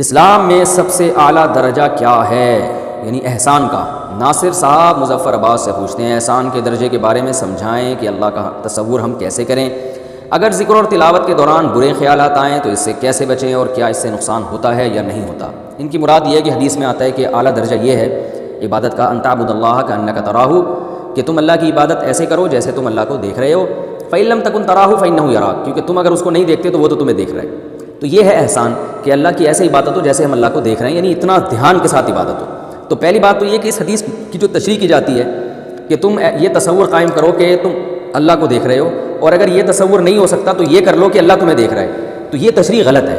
اسلام میں سب سے اعلیٰ درجہ کیا ہے، یعنی احسان کا؟ ناصر صاحب مظفر آباد سے پوچھتے ہیں، احسان کے درجے کے بارے میں سمجھائیں کہ اللہ کا تصور ہم کیسے کریں، اگر ذکر اور تلاوت کے دوران برے خیالات آئیں تو اس سے کیسے بچیں، اور کیا اس سے نقصان ہوتا ہے یا نہیں ہوتا؟ ان کی مراد یہ ہے کہ حدیث میں آتا ہے کہ اعلیٰ درجہ یہ ہے عبادت کا، ان تعبد اللہ کأنک تراہ، کہ تم اللہ کی عبادت ایسے کرو جیسے تم اللہ کو دیکھ رہے ہو، فإن لم تکن تراہ فإنہ یراک، کیونکہ تم اگر اس کو نہیں دیکھتے تو وہ تو تمہیں دیکھ رہا ہے۔ تو یہ ہے احسان کہ اللہ کی ایسے عبادت ہو جیسے ہم اللہ کو دیکھ رہے ہیں، یعنی اتنا دھیان کے ساتھ عبادت ہو۔ تو پہلی بات تو یہ کہ اس حدیث کی جو تشریح کی جاتی ہے کہ تم یہ تصور قائم کرو کہ تم اللہ کو دیکھ رہے ہو، اور اگر یہ تصور نہیں ہو سکتا تو یہ کر لو کہ اللہ تمہیں دیکھ رہا ہے، تو یہ تشریح غلط ہے،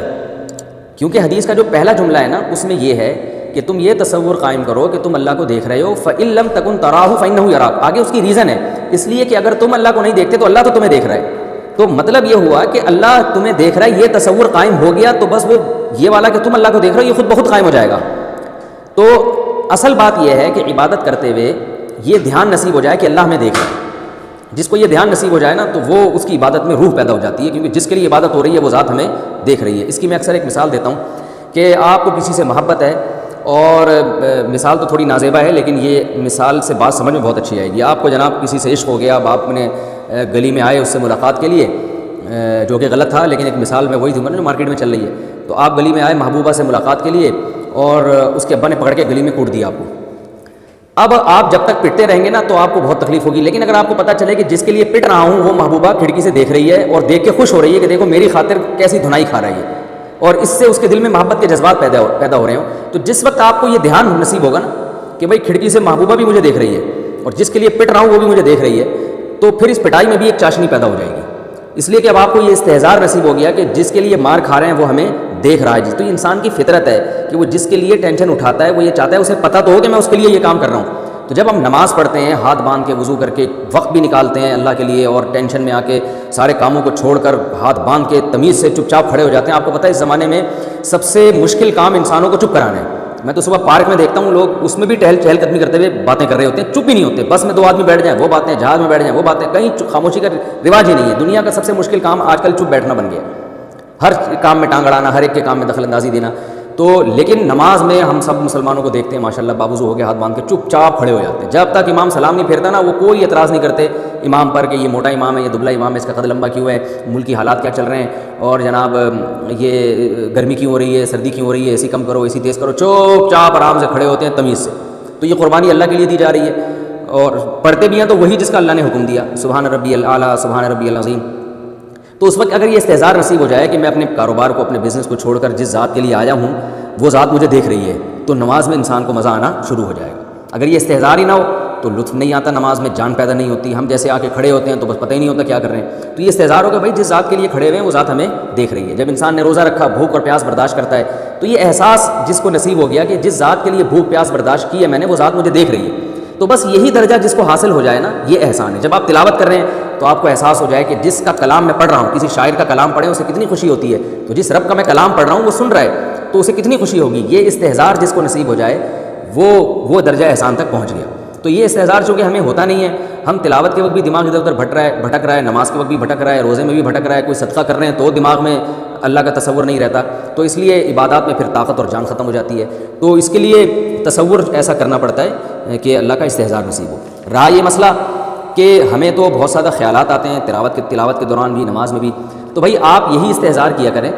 کیونکہ حدیث کا جو پہلا جملہ ہے نا اس میں یہ ہے کہ تم یہ تصور قائم کرو کہ تم اللہ کو دیکھ رہے ہو، فإن لم تکن تراہ فإنہ یراک، آگے اس کی ریزن ہے، اس لیے کہ اگر تم اللہ کو نہیں دیکھتے تو اللہ تو تمہیں دیکھ رہا ہے۔ تو مطلب یہ ہوا کہ اللہ تمہیں دیکھ رہا ہے، یہ تصور قائم ہو گیا تو بس وہ یہ والا کہ تم اللہ کو دیکھ رہے ہو یہ خود بخود قائم ہو جائے گا۔ تو اصل بات یہ ہے کہ عبادت کرتے ہوئے یہ دھیان نصیب ہو جائے کہ اللہ ہمیں دیکھ رہا ہے۔ جس کو یہ دھیان نصیب ہو جائے نا تو وہ اس کی عبادت میں روح پیدا ہو جاتی ہے، کیونکہ جس کے لیے عبادت ہو رہی ہے وہ ذات ہمیں دیکھ رہی ہے۔ اس کی میں اکثر ایک مثال دیتا ہوں کہ آپ کو کسی سے محبت ہے، اور مثال تو تھوڑی نازیبا ہے لیکن یہ مثال سے بات سمجھ میں بہت اچھی آئے گی۔ آپ کو جناب کسی سے عشق ہو گیا، اب آپ نے گلی میں آئے اس سے ملاقات کے لیے، جو کہ غلط تھا لیکن ایک مثال میں وہی دوں گا جو مارکیٹ میں چل رہی ہے۔ تو آپ گلی میں آئے محبوبہ سے ملاقات کے لیے، اور اس کے ابا نے پکڑ کے گلی میں کوٹ دیا آپ کو۔ اب آپ جب تک پٹتے رہیں گے نا تو آپ کو بہت تکلیف ہوگی، لیکن اگر آپ کو پتہ چلے کہ جس کے لیے پٹ رہا ہوں وہ محبوبہ کھڑکی سے دیکھ رہی ہے اور دیکھ کے خوش ہو رہی ہے کہ دیکھو میری خاطر کیسی دھنائی کھا رہی ہے، اور اس سے اس کے دل میں محبت کے جذبات پیدا ہو رہے ہوں، تو جس وقت آپ کو یہ دھیان نصیب ہوگا نا کہ بھائی کھڑکی سے محبوبہ بھی مجھے دیکھ رہی ہے اور جس کے لیے پٹ رہا ہوں وہ بھی مجھے دیکھ رہی ہے، تو پھر اس پٹائی میں بھی ایک چاشنی پیدا ہو جائے گی، اس لیے کہ اب آپ کو یہ استحضار نصیب ہو گیا کہ جس کے لیے مار کھا رہے ہیں وہ ہمیں دیکھ رہا ہے۔ تو یہ انسان کی فطرت ہے کہ وہ جس کے لیے ٹینشن اٹھاتا ہے وہ یہ چاہتا ہے اسے پتہ تو ہو کہ میں اس کے لیے یہ کام کر رہا ہوں۔ تو جب ہم نماز پڑھتے ہیں، ہاتھ باندھ کے وضو کر کے وقت بھی نکالتے ہیں اللہ کے لیے، اور ٹینشن میں آ کے سارے کاموں کو چھوڑ کر ہاتھ باندھ کے تمیز سے چپ چاپ کھڑے ہو جاتے ہیں۔ آپ کو پتہ ہے اس زمانے میں سب سے مشکل کام انسانوں کو چپ کرانا ہے۔ میں تو صبح پارک میں دیکھتا ہوں لوگ اس میں بھی چہل قدمی کرتے ہوئے باتیں کر رہے ہوتے ہیں، چپ ہی نہیں ہوتے، بس میں دو آدمی بیٹھ جائیں وہ باتیں، جہاز میں بیٹھ جائیں وہ باتیں، کہیں خاموشی کا رواج ہی نہیں ہے۔ دنیا کا سب سے مشکل کام آج کل چپ بیٹھنا بن گیا، ہر کام میں ٹانگ اڑانا، ہر ایک کے کام میں دخل اندازی دینا۔ تو لیکن نماز میں ہم سب مسلمانوں کو دیکھتے ہیں ماشاءاللہ باوضو ہو کے ہاتھ باندھ کے چپ چاپ کھڑے ہو جاتے ہیں، جب تک امام سلام نہیں پھیرتا نا وہ کوئی اعتراض نہیں کرتے امام پر کہ یہ موٹا امام ہے، یہ دبلا امام ہے، اس کا قد لمبا کیوں ہے، ملکی حالات کیا چل رہے ہیں، اور جناب یہ گرمی کیوں ہو رہی ہے، سردی کیوں ہو رہی ہے، اے سی کم کرو، اے سی تیز کرو، چپ چاپ آرام سے کھڑے ہوتے ہیں تمیز سے۔ تو یہ قربانی اللہ کے لیے دی جا رہی ہے، اور پڑھتے بھی ہیں تو وہی جس کا اللہ نے حکم دیا، سبحان ربی الاعلیٰ سبحان ربی العظیم۔ تو اس وقت اگر یہ استحضار نصیب ہو جائے کہ میں اپنے کاروبار کو، اپنے بزنس کو چھوڑ کر جس ذات کے لیے آیا ہوں وہ ذات مجھے دیکھ رہی ہے، تو نماز میں انسان کو مزہ آنا شروع ہو جائے گا۔ اگر یہ استحضار ہی نہ ہو تو لطف نہیں آتا، نماز میں جان پیدا نہیں ہوتی، ہم جیسے آ کے کھڑے ہوتے ہیں تو بس پتہ ہی نہیں ہوتا کیا کر رہے ہیں۔ تو یہ استحضار ہوگا بھائی جس ذات کے لیے کھڑے ہوئے ہیں وہ ذات ہمیں دیکھ رہی ہے۔ جب انسان نے روزہ رکھا، بھوک اور پیاس برداشت کرتا ہے، تو یہ احساس جس کو نصیب ہو گیا کہ جس ذات کے لیے بھوک پیاس برداشت کی ہے میں نے وہ ذات مجھے دیکھ رہی ہے، تو بس یہی درجہ جس کو حاصل ہو جائے نا یہ احسان ہے۔ جب آپ تلاوت کر رہے ہیں تو آپ کو احساس ہو جائے کہ جس کا کلام میں پڑھ رہا ہوں، کسی شاعر کا کلام پڑھیں اسے کتنی خوشی ہوتی ہے، تو جس رب کا میں کلام پڑھ رہا ہوں وہ سن رہا ہے تو اسے کتنی خوشی ہوگی۔ یہ استحضار جس کو نصیب ہو جائے وہ درجہ احسان تک پہنچ گیا۔ تو یہ استحضار چونکہ ہمیں ہوتا نہیں ہے، ہم تلاوت کے وقت بھی دماغ ادھر ادھر بھٹک رہا ہے، نماز کے وقت بھی بھٹک رہا ہے، روزے میں بھی بھٹک رہا ہے، کوئی صدقہ کر رہے ہیں تو دماغ میں اللہ کا تصور نہیں رہتا، تو اس لیے عبادات میں پھر طاقت اور جان ختم ہو جاتی ہے۔ تو اس کے لیے تصور ایسا کرنا پڑتا ہے کہ اللہ کا استحضار نصیب ہو۔ رہا یہ مسئلہ کہ ہمیں تو بہت زیادہ خیالات آتے ہیں تلاوت کے دوران بھی، نماز میں بھی، تو بھائی آپ یہی استحضار کیا کریں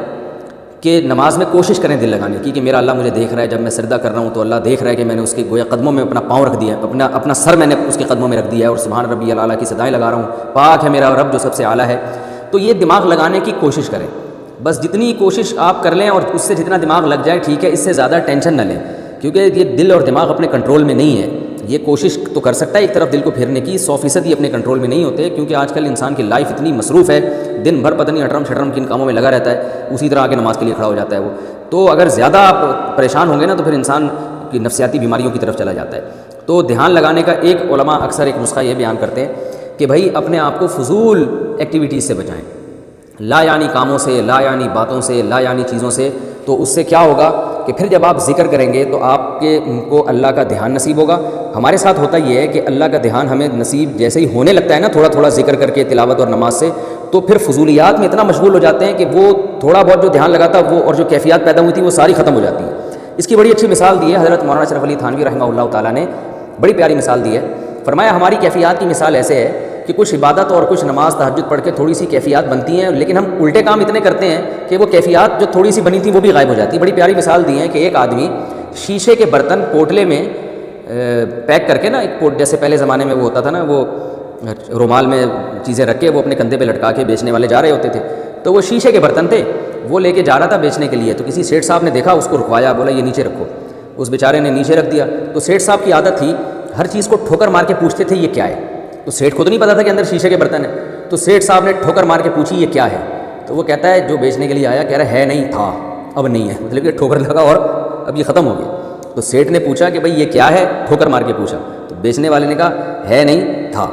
کہ نماز میں کوشش کریں دل لگانے کی کہ میرا اللہ مجھے دیکھ رہا ہے، جب میں سجدہ کر رہا ہوں تو اللہ دیکھ رہا ہے کہ میں نے اس کے گویا قدموں میں اپنا پاؤں رکھ دیا ہے، اپنا سر میں نے اس کے قدموں میں رکھ دیا ہے، اور سبحان ربی الاعلیٰ کی صدائیں لگا رہا ہوں، پاک ہے میرا رب جو سب سے اعلیٰ ہے۔ تو یہ دماغ لگانے کی کوشش کریں، بس جتنی کوشش آپ کر لیں اور اس سے جتنا دماغ لگ جائے ٹھیک ہے، اس سے زیادہ ٹینشن نہ لیں، کیونکہ یہ دل اور دماغ اپنے کنٹرول میں نہیں ہے۔ یہ کوشش تو کر سکتا ہے ایک طرف دل کو پھیرنے کی، 100% ہی اپنے کنٹرول میں نہیں ہوتے، کیونکہ آج کل انسان کی لائف اتنی مصروف ہے، دن بھر پتہ نہیں اٹرم شٹرم کن کاموں میں لگا رہتا ہے، اسی طرح آگے نماز کے لیے کھڑا ہو جاتا ہے وہ۔ تو اگر زیادہ آپ پریشان ہوں گے نا تو پھر انسان کی نفسیاتی بیماریوں کی طرف چلا جاتا ہے۔ تو دھیان لگانے کا ایک علماء اکثر ایک نسخہ یہ بیان کرتے ہیں کہ بھائی اپنے آپ کو فضول ایکٹیویٹیز سے بچائیں، لا یعنی کاموں سے، لا یعنی باتوں سے، لا یعنی چیزوں سے۔ تو اس سے کیا ہوگا کہ پھر جب آپ ذکر کریں گے تو آپ کو اللہ کا دھیان نصیب ہوگا۔ ہمارے ساتھ ہوتا یہ ہے کہ اللہ کا دھیان ہمیں نصیب جیسے ہی ہونے لگتا ہے نا تھوڑا تھوڑا ذکر کر کے تلاوت اور نماز سے، تو پھر فضولیات میں اتنا مشغول ہو جاتے ہیں کہ وہ تھوڑا بہت جو دھیان لگاتا وہ اور جو کیفیات پیدا ہوئی تھی وہ ساری ختم ہو جاتی ہیں۔ اس کی بڑی اچھی مثال دی ہے حضرت مولانا اشرف علی تھانوی رحمہ اللہ تعالیٰ نے، بڑی پیاری مثال دی ہے۔ فرمایا ہماری کیفیات کی مثال ایسے ہے کہ کچھ عبادت اور کچھ نماز تہجد پڑھ کے تھوڑی سی کیفیات بنتی ہیں، لیکن ہم الٹے کام اتنے کرتے ہیں کہ وہ کیفیات جو تھوڑی سی بنی تھی وہ بھی غائب ہو جاتی ہے۔ بڑی پیاری مثال دی ہے کہ ایک آدمی شیشے کے برتن پوٹلے میں پیک کر کے نا، ایک پوٹ جیسے پہلے زمانے میں وہ ہوتا تھا نا، وہ رومال میں چیزیں رکھ کے وہ اپنے کندھے پہ لٹکا کے بیچنے والے جا رہے ہوتے تھے، تو وہ شیشے کے برتن تھے، وہ لے کے جا رہا تھا بیچنے کے لیے، تو کسی سیٹھ صاحب نے دیکھا، اس کو رکوایا، بولا یہ نیچے رکھو۔ اس بیچارے نے نیچے رکھ دیا، تو سیٹھ صاحب کی عادت تھی ہر چیز کو ٹھوکر مار کے پوچھتے تھے یہ کیا ہے، تو سیٹھ کو تو نہیں پتا تھا کہ اندر شیشے کے برتن ہیں، تو سیٹھ صاحب نے ٹھوکر مار کے پوچھی یہ کیا ہے، تو وہ کہتا ہے جو بیچنے کے لیے آیا کہہ رہا ہے نہیں تھا، اب نہیں ہے، مطلب کہ ٹھوکر لگا اور اب یہ ختم ہو گیا۔ تو سیٹھ نے پوچھا کہ بھائی یہ کیا ہے، ٹھوکر مار کے پوچھا، تو بیچنے والے نے کہا ہے نہیں تھا۔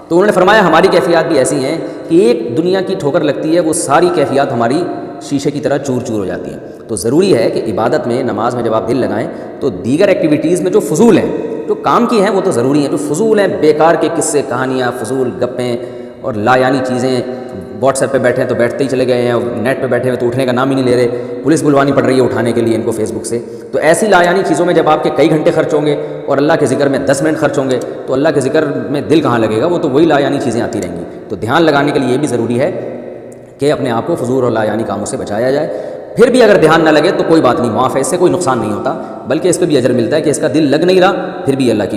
تو انہوں نے فرمایا ہماری کیفیات بھی ایسی ہیں کہ ایک دنیا کی ٹھوکر لگتی ہے، وہ ساری کیفیات ہماری شیشے کی طرح چور چور ہو جاتی ہیں۔ تو ضروری ہے کہ عبادت میں، نماز میں جب آپ دل لگائیں تو دیگر ایکٹیویٹیز میں جو فضول ہیں، جو کام کی ہیں وہ تو ضروری ہیں، جو فضول ہیں، بیکار کے قصے کہانیاں، فضول گپیں اور لا یعنی چیزیں، واٹس ایپ پہ بیٹھے ہیں تو بیٹھتے ہی چلے گئے ہیں، اور نیٹ پہ بیٹھے ہوئے تو اٹھنے کا نام ہی نہیں لے رہے، پولیس بلوانی پڑ رہی ہے اٹھانے کے لیے ان کو فیس بک سے۔ تو ایسی لا یعنی چیزوں میں جب آپ کے کئی گھنٹے خرچ ہوں گے اور اللہ کے ذکر میں 10 منٹ خرچ ہوں گے تو اللہ کے ذکر میں دل کہاں لگے گا، وہ تو وہی لا یعنی چیزیں آتی رہیں گی۔ تو دھیان لگانے کے لیے یہ بھی ضروری ہے کہ اپنے آپ کو فضول اور لا یعنی کاموں سے بچایا جائے۔ پھر بھی اگر دھیان نہ لگے تو کوئی بات نہیں، معاف ہے، اس سے کوئی نقصان نہیں ہوتا، بلکہ اس پہ بھی اجر ملتا ہے کہ اس کا دل لگ نہیں رہا، پھر بھی اللہ کی